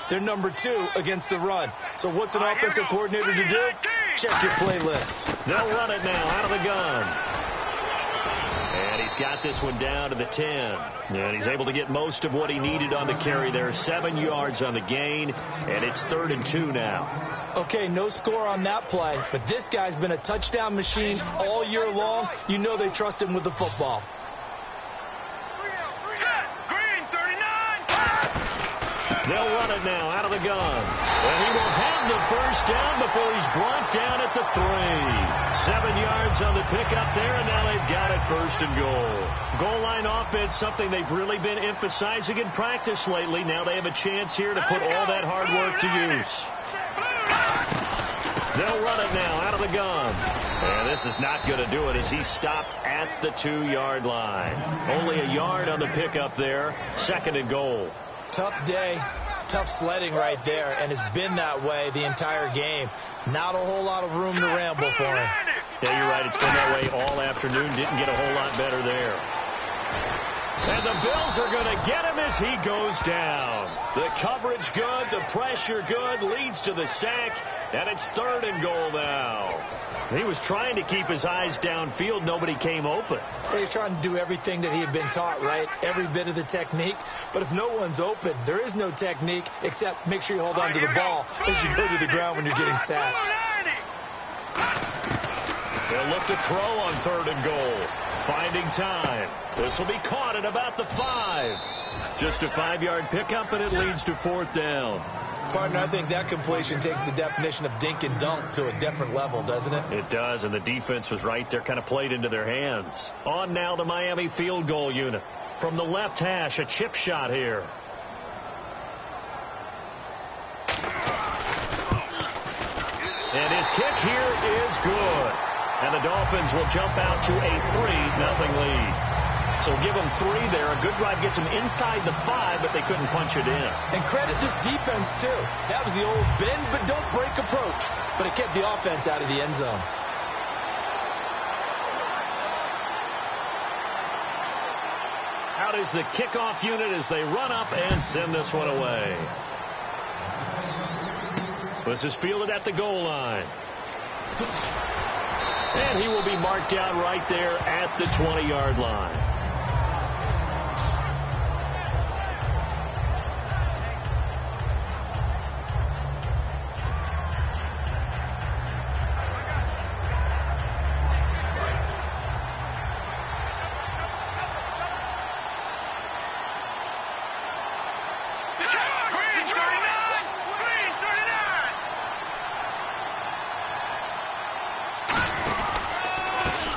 They're number 2 against the run. So what's an offensive coordinator to do? Check your playlist. They'll run it now out of the gun. And he's got this one down to the 10. And he's able to get most of what he needed on the carry there. 7 yards on the gain, and it's 3rd and 2 now. Okay, no score on that play, but this guy's been a touchdown machine all year long. You know they trust him with the football. They'll run it now out of the gun. And he will have the first down before he's brought down at the 3. 7 yards on the pickup there, and now they've got it 1st and goal. Goal line offense, something they've really been emphasizing in practice lately. Now they have a chance here to put all that hard work to use. They'll run it now out of the gun. And this is not going to do it as he's stopped at the 2-yard line. Only a yard on the pickup there. 2nd and goal. Tough day, tough sledding right there, and it's been that way the entire game. Not a whole lot of room to ramble for him. Yeah, you're right. It's been that way all afternoon. Didn't get a whole lot better there. And the Bills are going to get him as he goes down. The coverage good, the pressure good, leads to the sack, and it's 3rd and goal now. He was trying to keep his eyes downfield. Nobody came open. He's trying to do everything that he had been taught, right? Every bit of the technique. But if no one's open, there is no technique except make sure you hold on to the ball as you go to the ground when you're getting sacked. They'll look to throw on 3rd and goal. Finding time. This will be caught at about the 5. Just a 5-yard pickup, and it leads to 4th down. Partner, I think that completion takes the definition of dink and dunk to a different level, doesn't it? It does, and the defense was right there, kind of played into their hands. On now the Miami field goal unit. From the left hash, a chip shot here. And his kick here is good. And the Dolphins will jump out to a 3-0 lead. So give them 3 there. A good drive gets them inside the 5, but they couldn't punch it in. And credit this defense, too. That was the old bend but don't break approach. But it kept the offense out of the end zone. Out is the kickoff unit as they run up and send this one away. This is fielded at the goal line. And he will be marked down right there at the 20-yard line.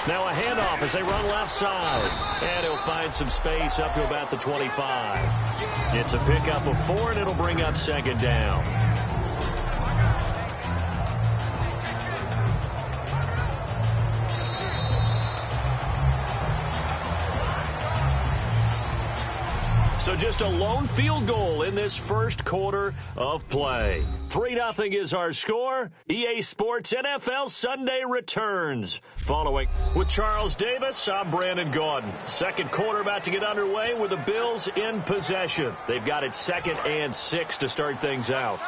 Now a handoff as they run left side. And he'll find some space up to about the 25. It's a pickup of 4, and it'll bring up 2nd down. So just a lone field goal in this first quarter of play. 3-0 is our score. EA Sports NFL Sunday returns. Following with Charles Davis, I'm Brandon Gaudin. Second quarter about to get underway with the Bills in possession. They've got it 2nd and 6 to start things out.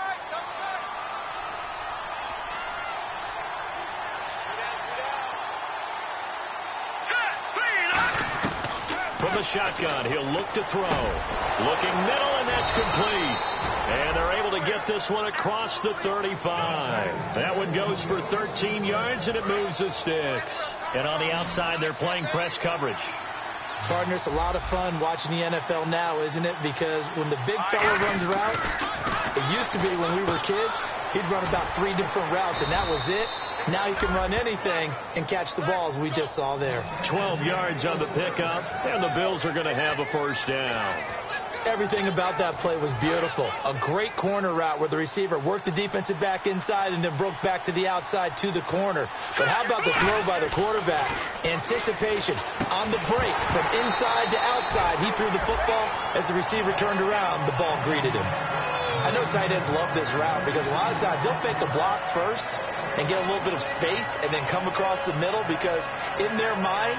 From the shotgun, he'll look to throw. Looking middle, and that's complete. And they're able to get this one across the 35. That one goes for 13 yards, and it moves the sticks. And on the outside, they're playing press coverage. Partner, it's a lot of fun watching the NFL now, isn't it? Because when the big fella runs routes, it used to be when we were kids, he'd run about 3 different routes, and that was it. Now he can run anything and catch the balls we just saw there. 12 yards on the pickup, and the Bills are going to have a first down. Everything about that play was beautiful. A great corner route where the receiver worked the defensive back inside and then broke back to the outside to the corner. But how about the throw by the quarterback? Anticipation on the break from inside to outside. He threw the football. As the receiver turned around, the ball greeted him. I know tight ends love this route because a lot of times they'll fake a block first and get a little bit of space and then come across the middle because in their mind,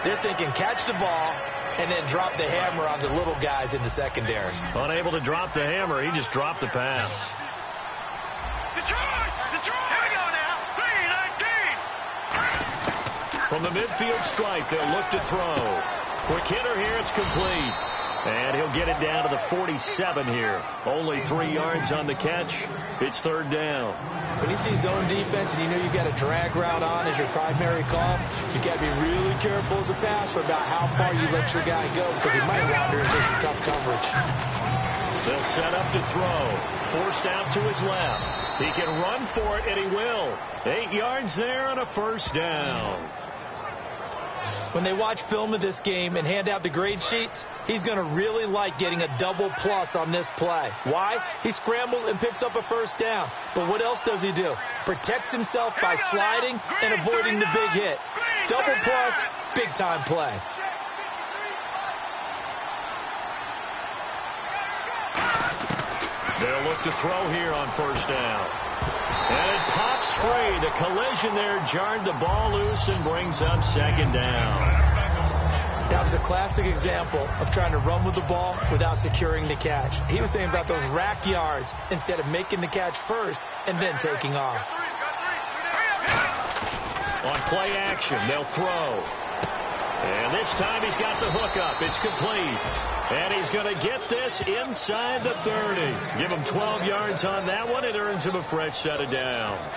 they're thinking catch the ball and then drop the hammer on the little guys in the secondary. Unable to drop the hammer, he just dropped the pass. Detroit! Here we go now. 3-19. From the midfield stripe, they'll look to throw. Quick hitter here, it's complete. And he'll get it down to the 47 here. Only 3 yards on the catch. It's third down. When you see zone defense and you know you've got a drag route on as your primary call, you've got to be really careful as a passer about how far you let your guy go because he might wander into some tough coverage. They'll set up to throw. Forced out to his left. He can run for it, and he will. 8 yards there and a first down. When they watch film of this game and hand out the grade sheets, he's going to really like getting a double plus on this play. Why? He scrambles and picks up a first down. But what else does he do? Protects himself by sliding and avoiding the big hit. Double plus, big time play. They'll look to throw here on first down. And it pops free. The collision there jarred the ball loose and brings up second down. That was a classic example of trying to run with the ball without securing the catch. He was thinking about those rack yards instead of making the catch first and then taking off. On play action, they'll throw. And this time he's got the hook up. It's complete. And he's going to get this inside the 30. Give him 12 yards on that one. It earns him a fresh set of downs.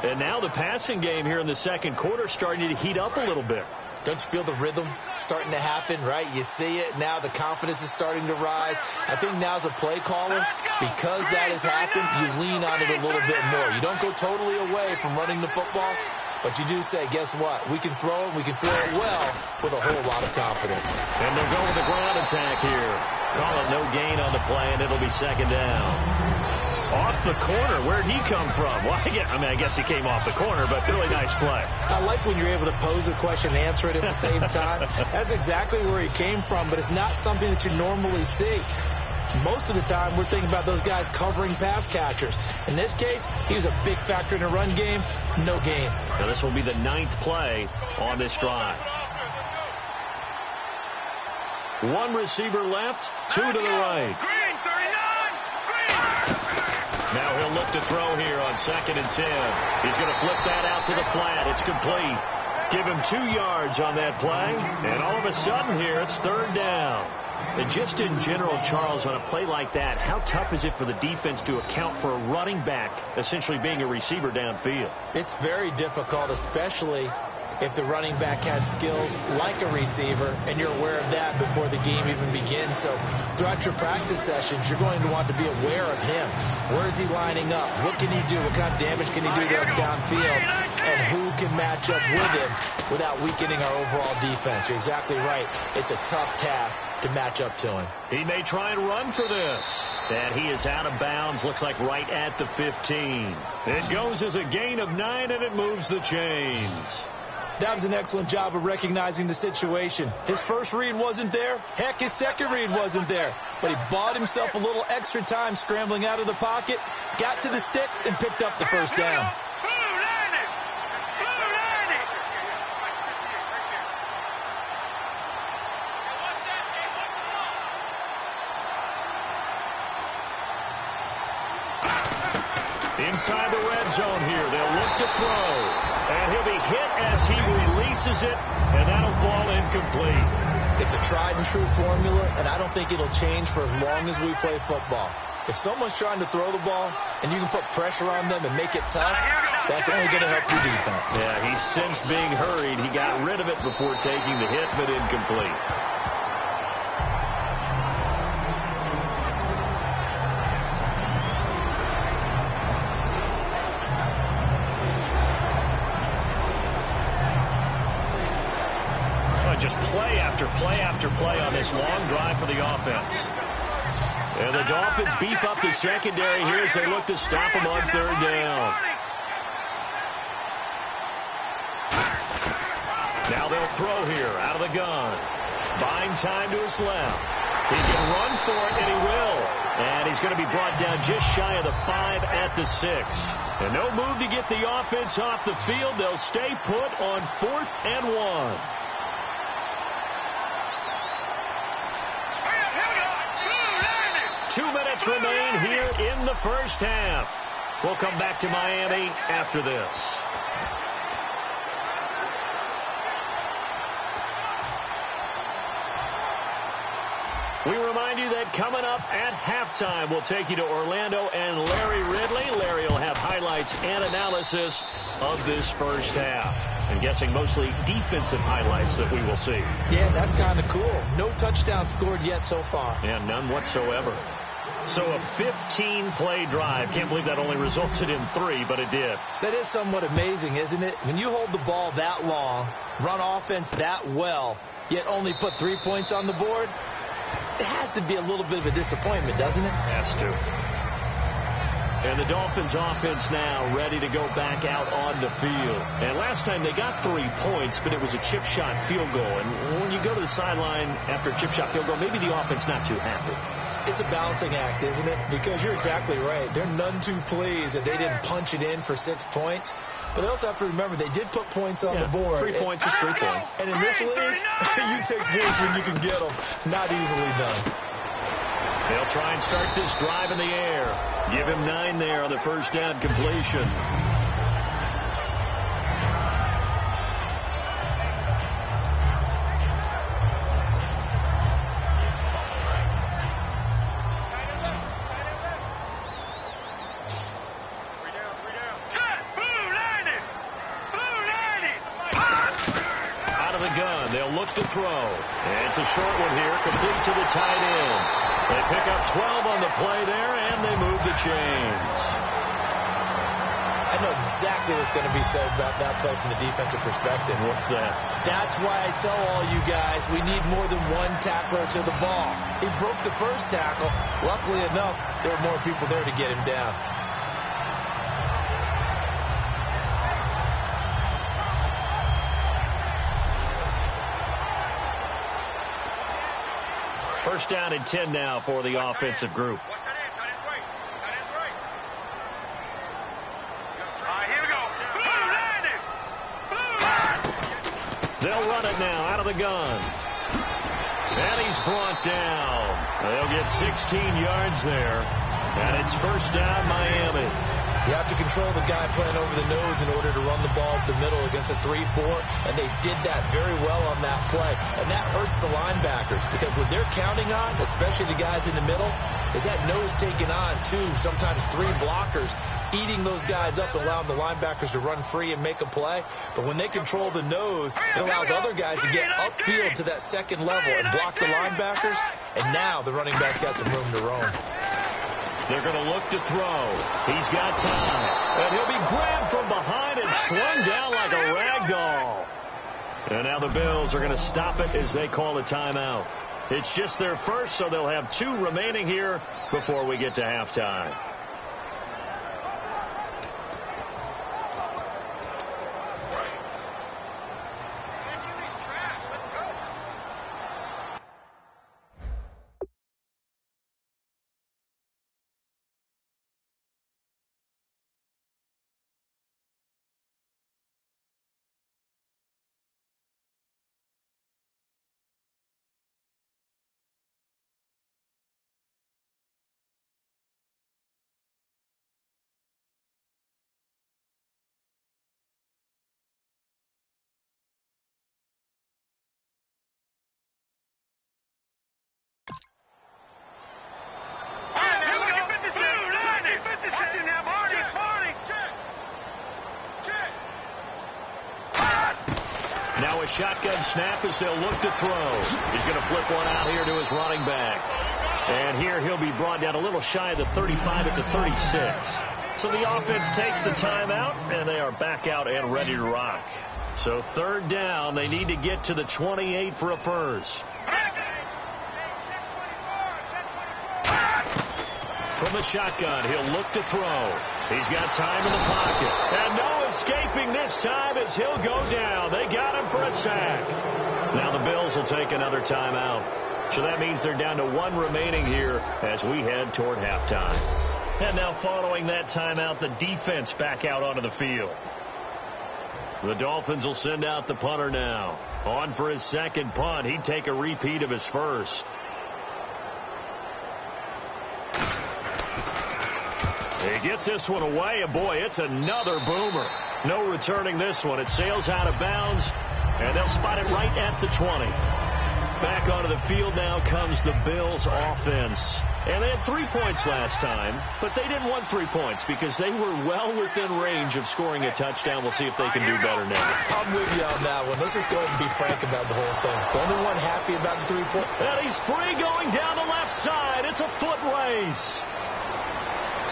And now the passing game here in the second quarter starting to heat up a little bit. Don't you feel the rhythm starting to happen, right? You see it. Now the confidence is starting to rise. I think now as a play caller, because that has happened, you lean on it a little bit more. You don't go totally away from running the football, but you do say, guess what? We can throw it. We can throw it well with a whole lot of confidence. And they'll go with the ground attack here. Call it no gain on the play, and it'll be second down. Off the corner. Where'd he come from? Well, I guess he came off the corner, but really nice play. I like when you're able to pose a question and answer it at the same time. That's exactly where he came from, but it's not something that you normally see. Most of the time, we're thinking about those guys covering pass catchers. In this case, he was a big factor in the run game. No gain. Now, this will be the 9th play on this drive. 1 receiver left, 2 to the right. Now he'll look to throw here on 2nd and 10. He's going to flip that out to the flat. It's complete. Give him 2 yards on that play. And all of a sudden here, it's third down. And just in general, Charles, on a play like that, how tough is it for the defense to account for a running back essentially being a receiver downfield? It's very difficult, especially if the running back has skills like a receiver, and you're aware of that before the game even begins. So throughout your practice sessions, you're going to want to be aware of him. Where is he lining up? What can he do? What kind of damage can he do to us downfield? And who can match up with him without weakening our overall defense? You're exactly right. It's a tough task to match up to him. He may try and run for this. And he is out of bounds, looks like right at the 15. It goes as a gain of 9, and it moves the chains. That was an excellent job of recognizing the situation. His first read wasn't there. Heck, his second read wasn't there. But he bought himself a little extra time scrambling out of the pocket, got to the sticks, and picked up the first down. Inside the red zone here, they'll look to throw. And he'll be hit as he releases it, and that'll fall incomplete. It's a tried-and-true formula, and I don't think it'll change for as long as we play football. If someone's trying to throw the ball, and you can put pressure on them and make it tough, that's only going to help your defense. Yeah, he sensed being hurried. He got rid of it before taking the hit, but incomplete. Just play after play after play on this long drive for the offense. And the Dolphins beef up the secondary here as they look to stop him on third down. Now they'll throw here out of the gun. Buying time to his left. He can run for it, and he will. And he's going to be brought down just shy of the 5 at the 6. And no move to get the offense off the field. They'll stay put on 4th and 1. remain here in the first half. We'll come back to Miami after this. We remind you that coming up at halftime, we'll take you to Orlando and Larry Ridley. Larry will have highlights and analysis of this first half. I'm guessing mostly defensive highlights that we will see. Yeah, that's kind of cool. No touchdown scored yet so far. Yeah, none whatsoever. So a 15-play drive. Can't believe that only resulted in 3, but it did. That is somewhat amazing, isn't it? When you hold the ball that long, run offense that well, yet only put 3 points on the board, it has to be a little bit of a disappointment, doesn't it? Has to. And the Dolphins offense now ready to go back out on the field. And last time they got 3 points, but it was a chip shot field goal. And when you go to the sideline after a chip shot field goal, maybe the offense not too happy. It's a balancing act, isn't it? Because you're exactly right. They're none too pleased that they didn't punch it in for 6 points. But they also have to remember they did put points on the board. 3 points is 3 points. And in this league, you take points when you can get them. Not easily done. They'll try and start this drive in the air. Give him 9 there on the first down completion. To throw. And it's a short one here, complete to the tight end. They pick up 12 on the play there, and they move the chains. I know exactly what's going to be said about that play from the defensive perspective. What's that? That's why I tell all you guys we need more than one tackler to the ball. He broke the first tackle. Luckily enough, there were more people there to get him down. First down and 10 now for the offensive group. Here we go. They'll run it now out of the gun. And he's brought down. They'll get 16 yards there. And it's first down Miami. You have to control the guy playing over the nose in order to run the ball up the middle against a 3-4, and they did that very well on that play. And that hurts the linebackers because what they're counting on, especially the guys in the middle, is that nose taking on 2, sometimes 3 blockers, eating those guys up and allowing the linebackers to run free and make a play. But when they control the nose, it allows other guys to get upfield to that second level and block the linebackers, and now the running back's got some room to roam. They're going to look to throw. He's got time. And he'll be grabbed from behind and slung down like a rag doll. And now the Bills are going to stop it as they call a timeout. It's just their first, so they'll have 2 remaining here before we get to halftime. Now a shotgun snap as they'll look to throw. He's going to flip one out here to his running back. And here he'll be brought down a little shy of the 35 at the 36. So the offense takes the timeout, and they are back out and ready to rock. So third down, they need to get to the 28 for a first. From the shotgun, he'll look to throw. He's got time in the pocket. And no escaping this time as he'll go down. They got him for a sack. Now the Bills will take another timeout. So that means they're down to 1 remaining here as we head toward halftime. And now following that timeout, the defense back out onto the field. The Dolphins will send out the punter now. On for his second punt. He'd take a repeat of his first. He gets this one away, and boy, it's another boomer. No returning this one. It sails out of bounds, and they'll spot it right at the 20. Back onto the field now comes the Bills offense. And they had 3 points last time, but they didn't want 3 points because they were well within range of scoring a touchdown. We'll see if they can do better now. I'm with you on that one. Let's just go ahead and be frank about the whole thing. The only one happy about the 3 points. And he's free going down the left side. It's a foot race.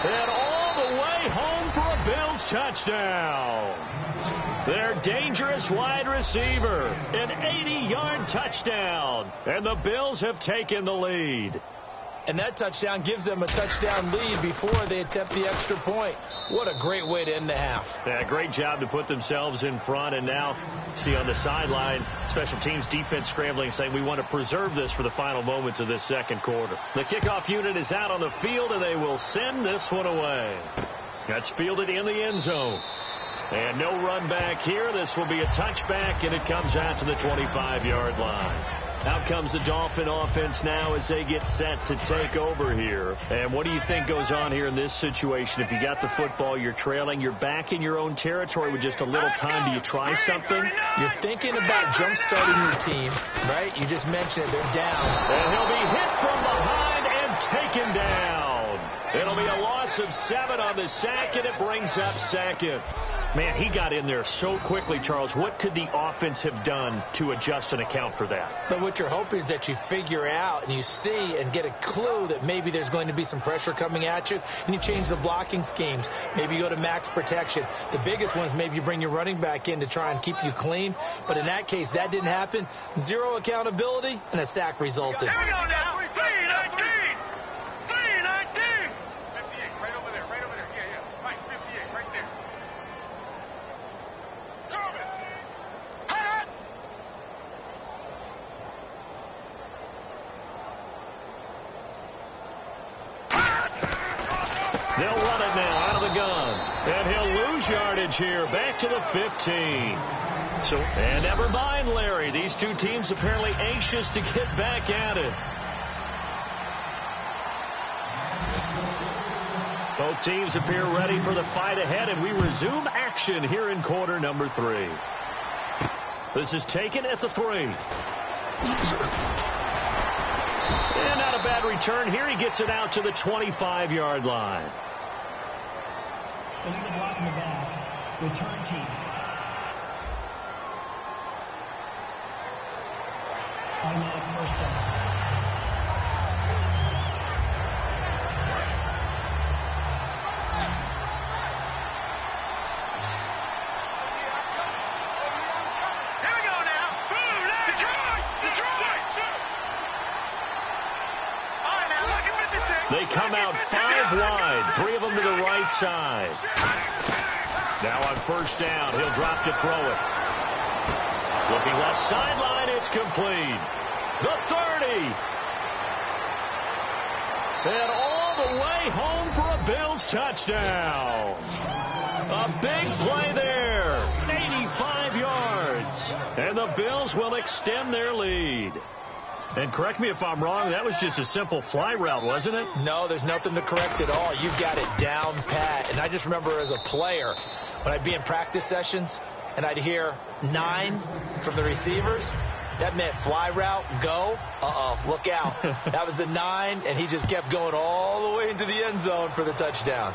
And all the way home for a Bills touchdown. Their dangerous wide receiver. An 80-yard touchdown. And the Bills have taken the lead. And that touchdown gives them a touchdown lead before they attempt the extra point. What a great way to end the half. Yeah, great job to put themselves in front. And now, see on the sideline, special teams defense scrambling, saying we want to preserve this for the final moments of this second quarter. The kickoff unit is out on the field, and they will send this one away. That's fielded in the end zone. And no run back here. This will be a touchback, and it comes out to the 25-yard line. Out comes the Dolphin offense now as they get set to take over here. And what do you think goes on here in this situation? If you got the football, you're trailing, you're back in your own territory with just a little time. Do you try something? You're thinking about jump-starting your team, right? You just mentioned it. They're down. And he'll be hit from behind and taken down. It'll be a loss of 7 on the sack, and it brings up second. Man, he got in there so quickly, Charles. What could the offense have done to adjust and account for that? But what you're hoping is that you figure out and you see and get a clue that maybe there's going to be some pressure coming at you, and you change the blocking schemes. Maybe you go to max protection. The biggest one is maybe you bring your running back in to try and keep you clean. But in that case, that didn't happen. 0 accountability, and a sack resulted. Here we go now. 319. 319. 58, right over there. Yeah. Right, 58, right there. They'll run it now out of the gun. And he'll lose yardage here. Back to the 15. And never mind, Larry. These two teams apparently anxious to get back at it. Both teams appear ready for the fight ahead, and we resume action here in quarter number 3. This is taken at the 3. And not a bad return here. He gets it out to the 25-yard line. Illegal block in the back. Return team. Automatic first down. Here we go now. Boom, Detroit. All right, now, look at 56. They come out 5 wide, 3 of them to the right side. Now on first down, he'll drop to throw it. Looking left sideline, it's complete. The 30. And all the way home for a Bills touchdown. A big play there. 85 yards. And the Bills will extend their lead. And correct me if I'm wrong, that was just a simple fly route, wasn't it? No, there's nothing to correct at all. You've got it down pat. And I just remember as a player, when I'd be in practice sessions and I'd hear 9 from the receivers, that meant fly route, go, look out. That was the 9, and he just kept going all the way into the end zone for the touchdown.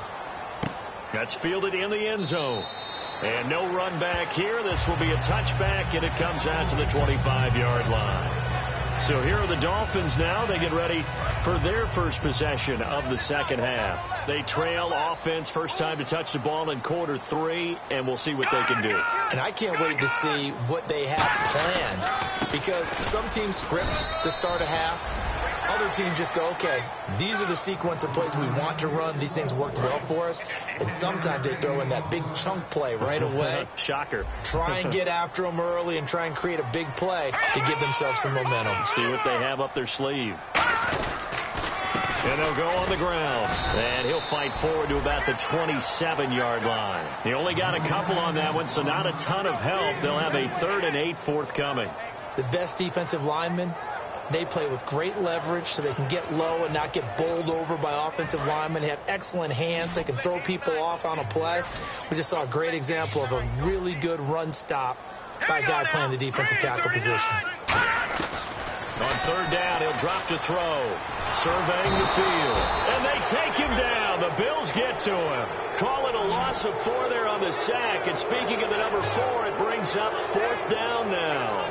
That's fielded in the end zone. And no run back here. This will be a touchback, and it comes out to the 25-yard line. So here are the Dolphins now. They get ready for their first possession of the second half. They trail offense, first time to touch the ball in quarter 3, and we'll see what they can do. And I can't wait to see what they have planned, because some teams script to start a half. Other teams just go, okay, these are the sequence of plays we want to run. These things worked well for us. And sometimes they throw in that big chunk play right away. Shocker. Try and get after them early and try and create a big play to give themselves some momentum. See what they have up their sleeve. And they'll go on the ground. And he'll fight forward to about the 27-yard line. He only got a couple on that one, so not a ton of help. They'll have a 3rd and 8 forthcoming. The best defensive lineman They play with great leverage so they can get low and not get bowled over by offensive linemen. They have excellent hands. They can throw people off on a play. We just saw a great example of a really good run stop by a guy playing the defensive tackle position. On third down, he'll drop to throw. Surveying the field. And they take him down. The Bills get to him. Call it a loss of 4 there on the sack. And speaking of the number 4, it brings up 4th down now.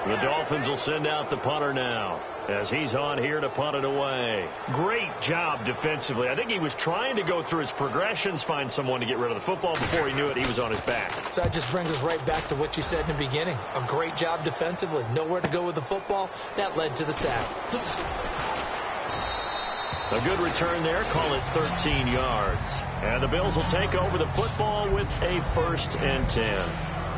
The Dolphins will send out the punter now as he's on here to punt it away. Great job defensively. I think he was trying to go through his progressions, find someone to get rid of the football. Before he knew it, he was on his back. So that just brings us right back to what you said in the beginning. A great job defensively. Nowhere to go with the football. That led to the sack. A good return there. Call it 13 yards. And the Bills will take over the football with a 1st and 10.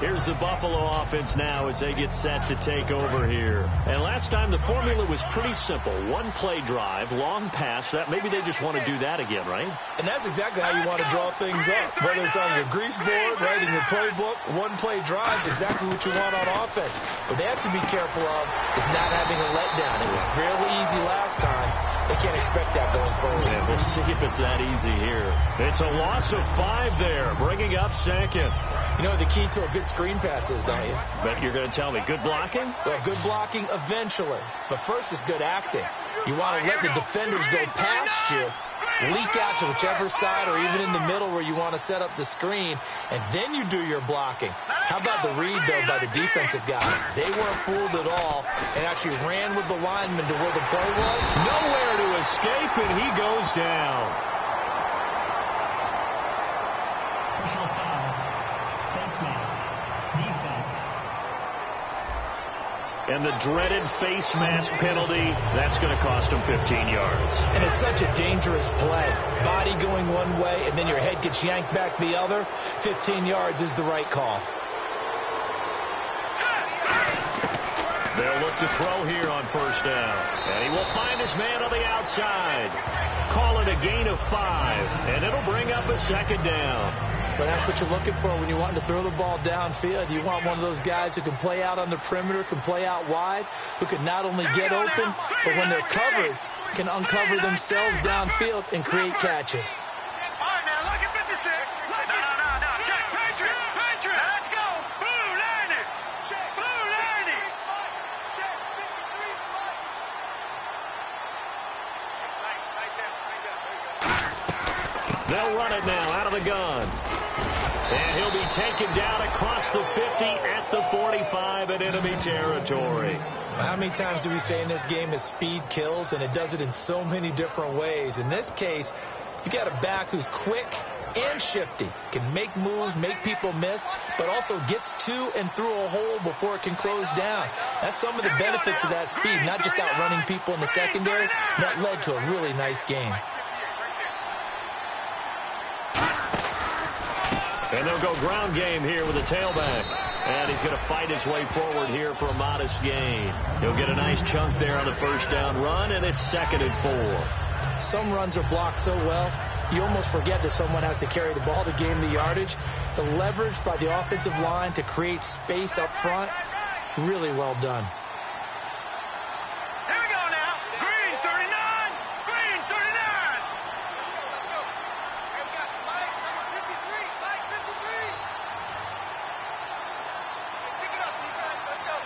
Here's the Buffalo offense now as they get set to take over here. And last time the formula was pretty simple. 1-play drive, long pass. That maybe they just want to do that again, right? And that's exactly how you want to draw things up. Whether it's on your grease board, right, in your playbook, 1-play drive is exactly what you want on offense. What they have to be careful of is not having a letdown. It was fairly easy last time. They can't expect that going forward. Yeah, we'll see if it's that easy here. It's a loss of 5 there, bringing up 2nd. You know what the key to a good screen pass is, don't you? Bet you're going to tell me. Good blocking? Well, good blocking eventually. But first is good acting. You want to let the defenders go past you, leak out to whichever side or even in the middle where you want to set up the screen, and then you do your blocking. How about the read, though, by the defensive guys? They weren't fooled at all and actually ran with the lineman to where the play was. Nowhere to escape, and he goes down. Personal foul. Face mask. Defense. And the dreaded face mask penalty, that's going to cost him 15 yards. And it's such a dangerous play. Body going one way, and then your head gets yanked back the other. 15 yards is the right call. They'll look to throw here on 1st down. And he will find his man on the outside. Call it a gain of 5, and it'll bring up a 2nd down. But that's what you're looking for when you want to throw the ball downfield. You want one of those guys who can play out on the perimeter, can play out wide, who can not only get open, but when they're covered, can uncover themselves downfield and create catches. All right, now, look at 56. No. Check. Patriot. Let's go. Blue lining. Blue lining. Check. 53. They'll run it now out of the gun. And he'll be taken down across the 50 at the 45 in enemy territory. How many times do we say in this game that speed kills, and it does it in so many different ways? In this case, you got a back who's quick and shifty, can make moves, make people miss, but also gets to and through a hole before it can close down. That's some of the benefits of that speed, not just outrunning people in the secondary. That led to a really nice game. And they'll go ground game here with a tailback. And he's going to fight his way forward here for a modest gain. He'll get a nice chunk there on the 1st down run, and it's 2nd and 4. Some runs are blocked so well, you almost forget that someone has to carry the ball to gain the yardage. The leverage by the offensive line to create space up front, really well done. Here we go now. Green 39. Green 39. Let's go. Hey, we got Mike, number 53. Mike, 53. Hey, pick it up, defense. Let's go.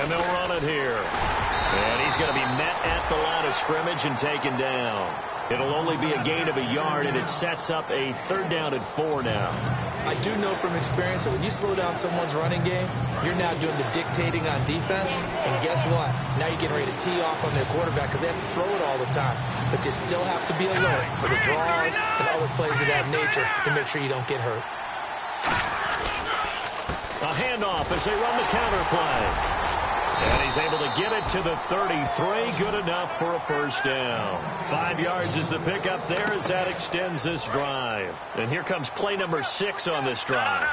And they'll run it here. And he's going to be met at the line of scrimmage and taken down. It'll only be a gain of a yard, and it sets up a 3rd down and 4 now. I do know from experience that when you slow down someone's running game, you're now doing the dictating on defense. And guess what? Now you're getting ready to tee off on their quarterback because they have to throw it all the time. But you still have to be alert for the draws and other plays of that nature to make sure you don't get hurt. A handoff as they run the counter play. And he's able to get it to the 33. Good enough for a 1st down. 5 yards is the pickup there as that extends this drive. And here comes play number 6 on this drive.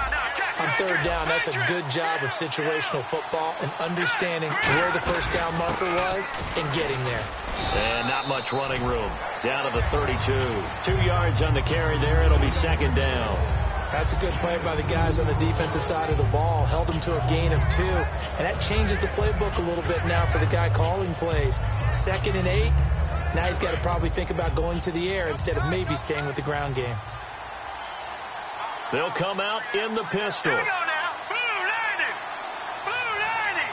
On 3rd down, that's a good job of situational football and understanding where the 1st down marker was and getting there. And not much running room. Down to the 32. 2 yards on the carry there. It'll be 2nd down. That's a good play by the guys on the defensive side of the ball. Held them to a gain of 2. And that changes the playbook a little bit now for the guy calling plays. 2nd and 8. Now he's got to probably think about going to the air instead of maybe staying with the ground game. They'll come out in the pistol. Here we go now. Blue lining. Blue lining.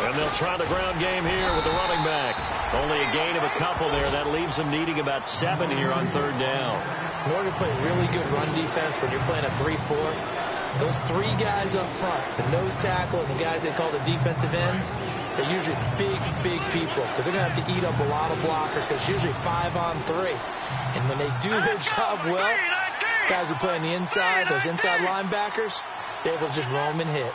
And they'll try the ground game here with the running back. Only a gain of a couple there. That leaves them needing about 7 here on 3rd down. In order to play really good run defense when you're playing a 3-4, those 3 guys up front, the nose tackle and the guys they call the defensive ends, they're usually big people because they're going to have to eat up a lot of blockers because it's usually 5 on 3. And when they do their job well, guys who play on the inside, those inside linebackers, they will just roam and hit.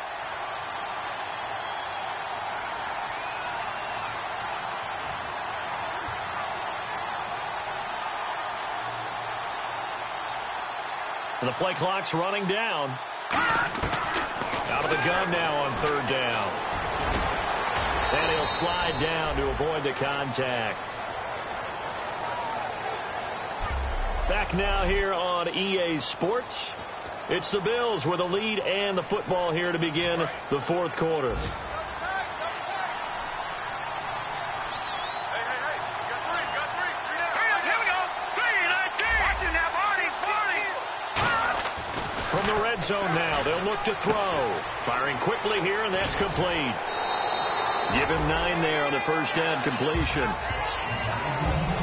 And the play clock's running down. Out of the gun now on 3rd down. And he'll slide down to avoid the contact. Back now here on EA Sports. It's the Bills with a lead and the football here to begin the 4th quarter. From the red zone now, they'll look to throw. Firing quickly here, and that's complete. Give him 9 there on the first down completion.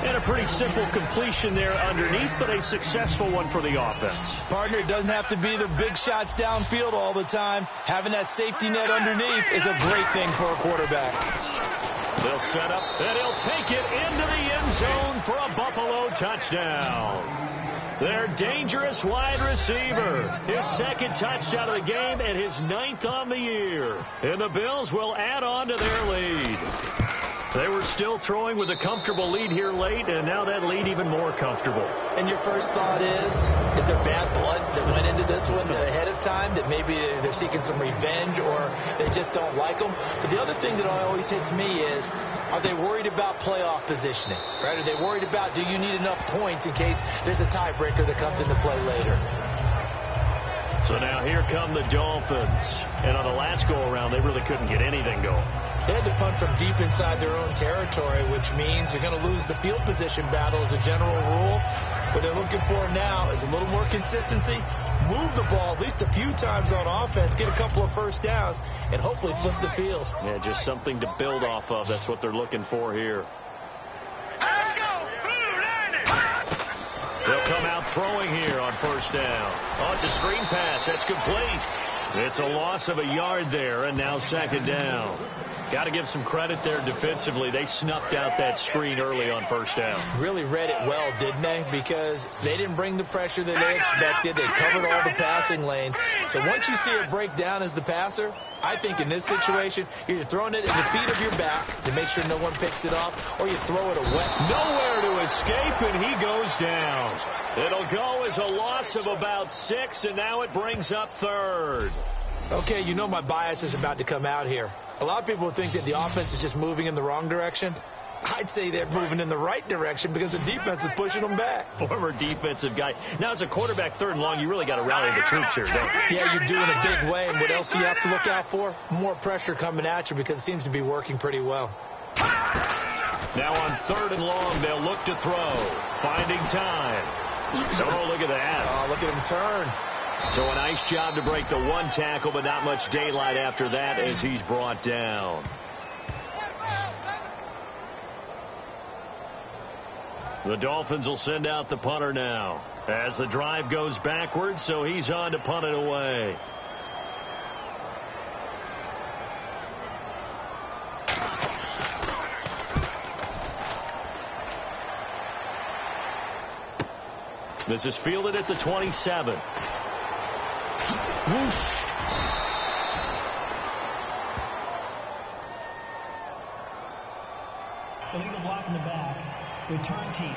And a pretty simple completion there underneath, but a successful one for the offense. Partner, it doesn't have to be the big shots downfield all the time. Having that safety net underneath is a great thing for a quarterback. They'll set up, and he'll take it into the end zone for a Buffalo touchdown. Their dangerous wide receiver. His 2nd touchdown of the game and his 9th on the year. And the Bills will add on to their lead. They were still throwing with a comfortable lead here late, and now that lead even more comfortable. And your first thought is there bad blood that went into this one ahead of time, that maybe they're seeking some revenge or they just don't like them? But the other thing that always hits me is, are they worried about playoff positioning? Right? Are they worried about, do you need enough points in case there's a tiebreaker that comes into play later? So now here come the Dolphins. And on the last go-around, they really couldn't get anything going. They had to punt from deep inside their own territory, which means you're going to lose the field position battle as a general rule. What they're looking for now is a little more consistency, move the ball at least a few times on offense, get a couple of first downs, and hopefully flip the field. Yeah, just something to build off of. That's what they're looking for here. Let's go. Blue lining. They'll come out throwing here on first down. Oh, it's a screen pass. That's complete. It's a loss of a yard there, and now 2nd down. Got to give some credit there defensively. They snuffed out that screen early on first down. Really read it well, didn't they? Because they didn't bring the pressure that they expected. They covered all the passing lanes. So once you see it break down as the passer, I think in this situation, you're either throwing it in the feet of your back to make sure no one picks it up, or you throw it away. Nowhere to escape, and he goes down. It'll go as a loss of about 6, and now it brings up 3rd. Okay, you know my bias is about to come out here. A lot of people think that the offense is just moving in the wrong direction. I'd say they're moving in the right direction because the defense is pushing them back. Former defensive guy. Now, as a quarterback, 3rd and long, you really got to rally the troops here, don't you? Yeah, you do in a big way. And what else do you have to look out for? More pressure coming at you because it seems to be working pretty well. Now on 3rd and long, they'll look to throw. Finding time. Oh, look at that. Oh, look at him turn. So a nice job to break the 1 tackle, but not much daylight after that as he's brought down. The Dolphins will send out the punter now as the drive goes backwards, so he's on to punt it away. This is fielded at the 27. Whoosh. Illegal block in the back. Return team.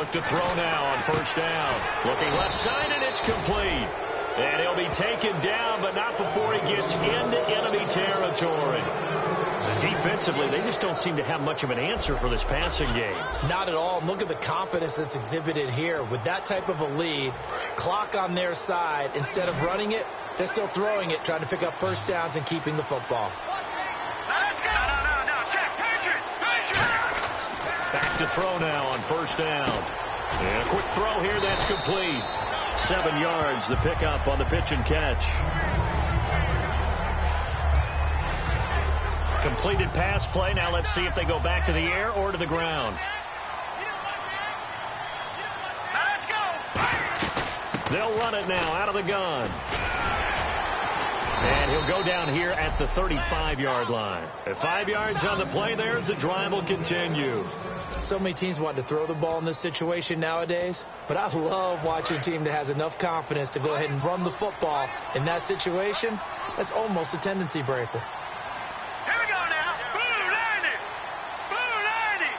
look to throw now on first down. Looking left side, and it's complete. And he'll be taken down, but not before he gets into enemy territory. Defensively, they just don't seem to have much of an answer for this passing game. Not at all. Look at the confidence that's exhibited here. With that type of a lead, clock on their side, instead of running it, they're still throwing it, trying to pick up first downs and keeping the football. Back to throw now on first down. And a quick throw here, that's complete. 7 yards, the pickup on the pitch and catch. Completed pass play. Now let's see if they go back to the air or to the ground. They'll run it now out of the gun. And he'll go down here at the 35-yard line. At 5 yards on the play there, the drive will continue. So many teams want to throw the ball in this situation nowadays, but I love watching a team that has enough confidence to go ahead and run the football in that situation. That's almost a tendency breaker. Here we go now. Boo, Landy. Boo, Landy.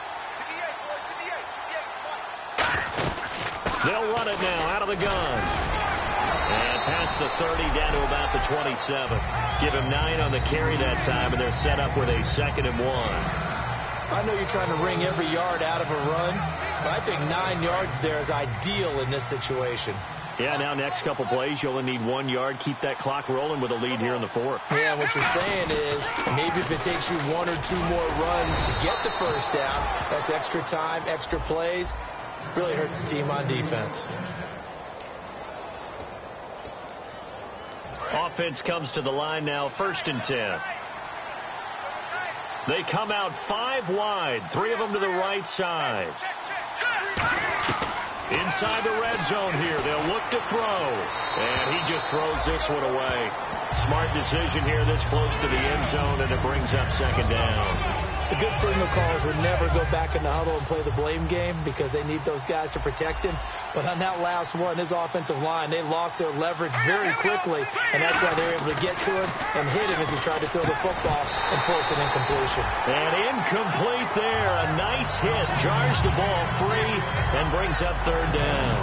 They'll run it now out of the gun. And past the 30 down to about the 27. Give him 9 on the carry that time, and they're set up with a 2nd and 1. I know you're trying to wring every yard out of a run, but I think 9 yards there is ideal in this situation. Yeah, now next couple plays, you only need 1 yard. Keep that clock rolling with a lead here in the 4th. Yeah, what you're saying is maybe if it takes you 1 or 2 more runs to get the first down, that's extra time, extra plays. Really hurts the team on defense. Offense comes to the line now, 1st and 10. They come out 5 wide, 3 of them to the right side. Inside the red zone here, they'll look to throw. And he just throws this one away. Smart decision here this close to the end zone, and it brings up 2nd down. The good signal callers would never go back in the huddle and play the blame game because they need those guys to protect him. But on that last one, his offensive line, they lost their leverage very quickly, and that's why they were able to get to him and hit him as he tried to throw the football and force an incompletion. And incomplete there. A nice hit. Jars the ball free and brings up 3rd down.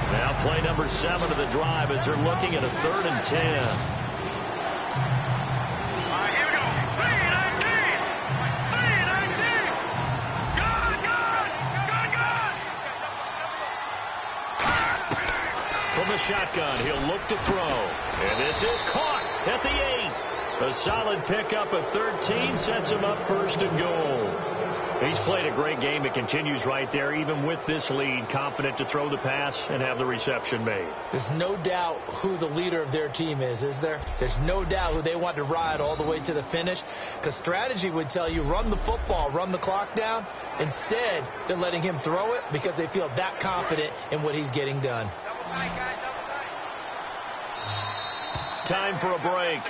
Now play number 7 of the drive as they're looking at a 3rd and 10. From the shotgun, he'll look to throw. And this is caught at the 8. A solid pickup of 13 sets him up 1st and goal. He's played a great game. It continues right there, even with this lead, confident to throw the pass and have the reception made. There's no doubt who the leader of their team is there? There's no doubt who they want to ride all the way to the finish, because strategy would tell you run the football, run the clock down. Instead, they're letting him throw it because they feel that confident in what he's getting done. Time for a break.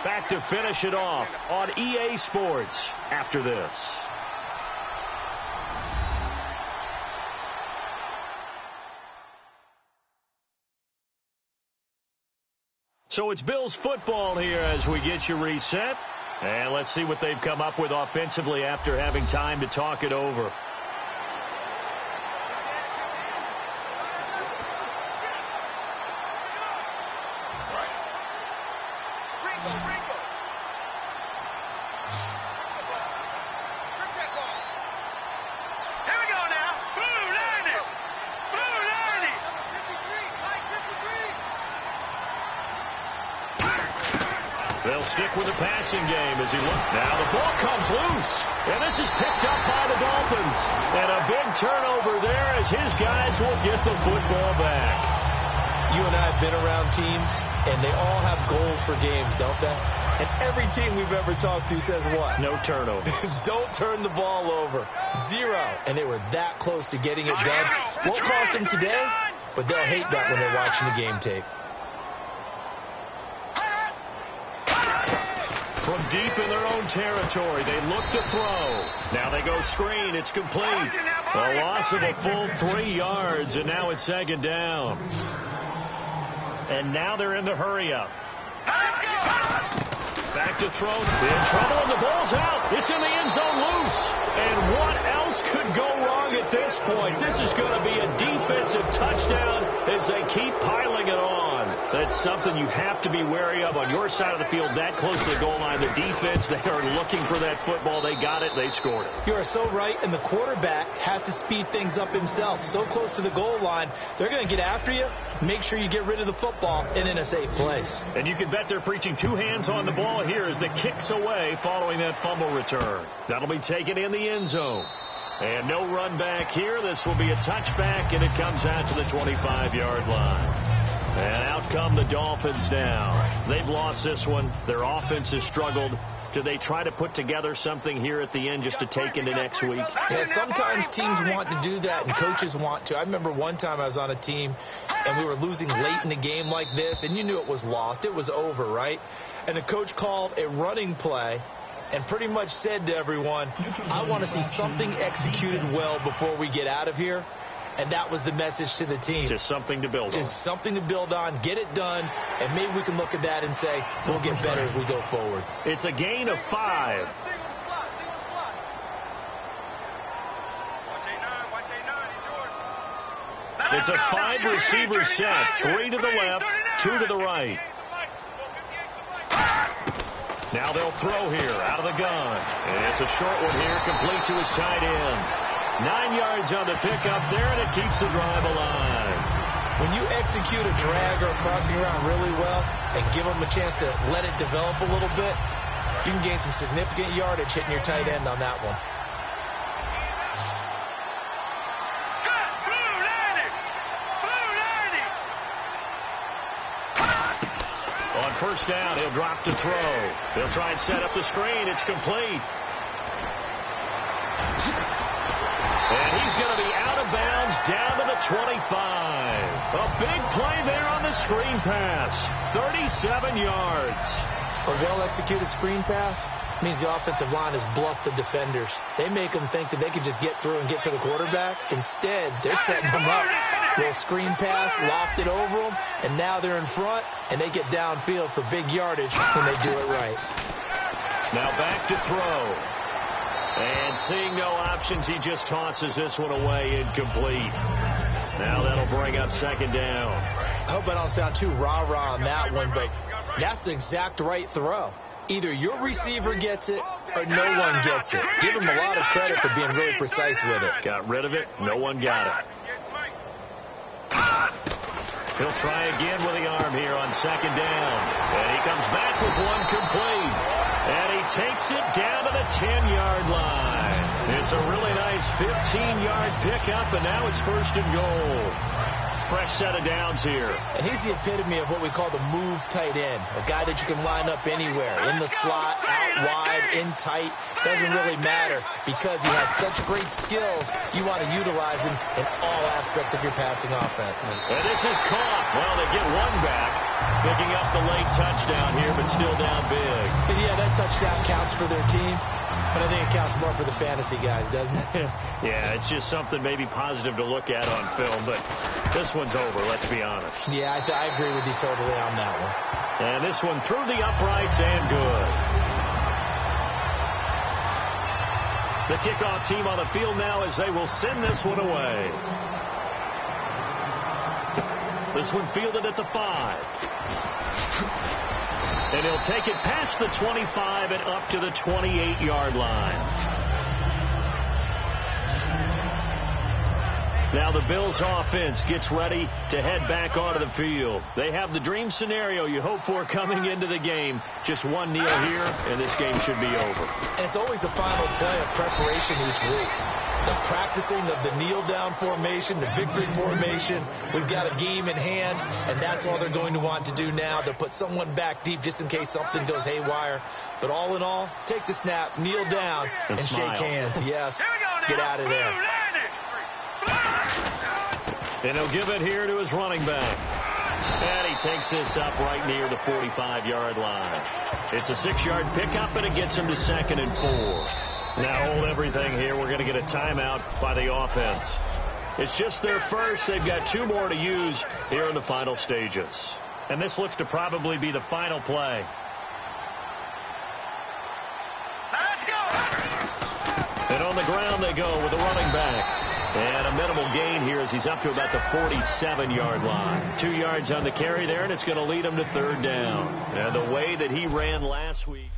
Back to finish it off on EA Sports after this. So it's Bills football here as we get you reset. And let's see what they've come up with offensively after having time to talk it over. They'll stick with the passing game as he looks. Now the ball comes loose. And this is picked up by the Dolphins. And a big turnover there as his guys will get the football back. You and I have been around teams, and they all have goals for games, don't they? And every team we've ever talked to says what? No turnover. Don't turn the ball over. 0. And they were that close to getting it done. Won't cost them today, but they'll hate that when they're watching the game tape. From deep in their own territory, they look to throw. Now they go screen. It's complete. A loss of a full 3 yards, and now it's 2nd down. And now they're in the hurry-up. Back to throw. In trouble, and the ball's out. It's in the end zone loose. And what else could go wrong at this point, this is going to be a defensive touchdown as they keep piling it on. That's something you have to be wary of on your side of the field, that close to the goal line. The defense, they are looking for that football. They got it. They scored it. You are so right, and the quarterback has to speed things up himself. So close to the goal line, they're going to get after you. Make sure you get rid of the football and in a safe place. And you can bet they're preaching two hands on the ball here as the kick's away following that fumble return. That'll be taken in the end zone. And no run back here. This will be a touchback, and it comes out to the 25-yard line. And out come the Dolphins now. They've lost this one. Their offense has struggled. Do they try to put together something here at the end just to take into next week? Yeah, sometimes teams want to do that, and coaches want to. I remember one time I was on a team, and we were losing late in the game like this, and you knew it was lost. It was over, right? And the coach called a running play and pretty much said to everyone, I want to see something executed well before we get out of here. And that was the message to the team. Just something to build on. Just something to build on, get it done, and maybe we can look at that and say, we'll get better as we go forward. It's a gain of 5. It's a 5-receiver set. 3 to the left, 2 to the right. Now they'll throw here out of the gun. And it's a short one here, complete to his tight end. 9 yards on the pickup there, and it keeps the drive alive. When you execute a drag or a crossing around really well and give them a chance to let it develop a little bit, you can gain some significant yardage hitting your tight end on that one. On first down, he'll drop to throw. They'll try and set up the screen. It's complete. And he's going to be out of bounds down to the 25. A big play there on the screen pass. 37 yards. A well-executed screen pass means the offensive line has bluffed the defenders. They make them think that they can just get through and get to the quarterback. Instead, they're setting them up. Little screen pass, lofted over them, and now they're in front, and they get downfield for big yardage when they do it right. Now back to throw. And seeing no options, he just tosses this one away, incomplete. Now that'll bring up second down. I hope I don't sound too rah-rah on that one, but that's the exact right throw. Either your receiver gets it or no one gets it. Give him a lot of credit for being really precise with it. Got rid of it. No one got it. He'll try again with the arm here on second down. And he comes back with one complete. And he takes it down to the 10-yard line. It's a really nice 15-yard pickup, and now it's first and goal. Fresh set of downs here. And he's the epitome of what we call the move tight end. A guy that you can line up anywhere. In the slot, out wide, in tight. Doesn't really matter because he has such great skills. You want to utilize him in all aspects of your passing offense. And this is caught. Well, they get one back. Picking up the late touchdown here, but still down big. And yeah, that touchdown counts for their team. But I think it counts more for the fantasy guys, doesn't it? Yeah, it's just something maybe positive to look at on film, but this one's over, let's be honest. Yeah, I agree with you totally on that one. And this one through the uprights and good. The kickoff team on the field now as they will send this one away. This one fielded at the 5. And he'll take it past the 25 and up to the 28-yard line. Now the Bills offense gets ready to head back onto the field. They have the dream scenario you hope for coming into the game. Just one kneel here, and this game should be over. And it's always the final play of preparation each week. The practicing of the kneel-down formation, the victory formation. We've got a game in hand, and that's all they're going to want to do now. They'll put someone back deep just in case something goes haywire. But all in all, take the snap, kneel down, and shake hands. Yes, get out of there. And he'll give it here to his running back. And he takes this up right near the 45-yard line. It's a 6-yard pickup, and it gets him to 2nd and 4. Now hold everything here. We're going to get a timeout by the offense. It's just their first. They've got 2 more to use here in the final stages. And this looks to probably be the final play. Let's go. And on the ground they go with the running back. And a minimal gain here as he's up to about the 47-yard line. 2 yards on the carry there, and it's going to lead him to third down. And the way that he ran last week.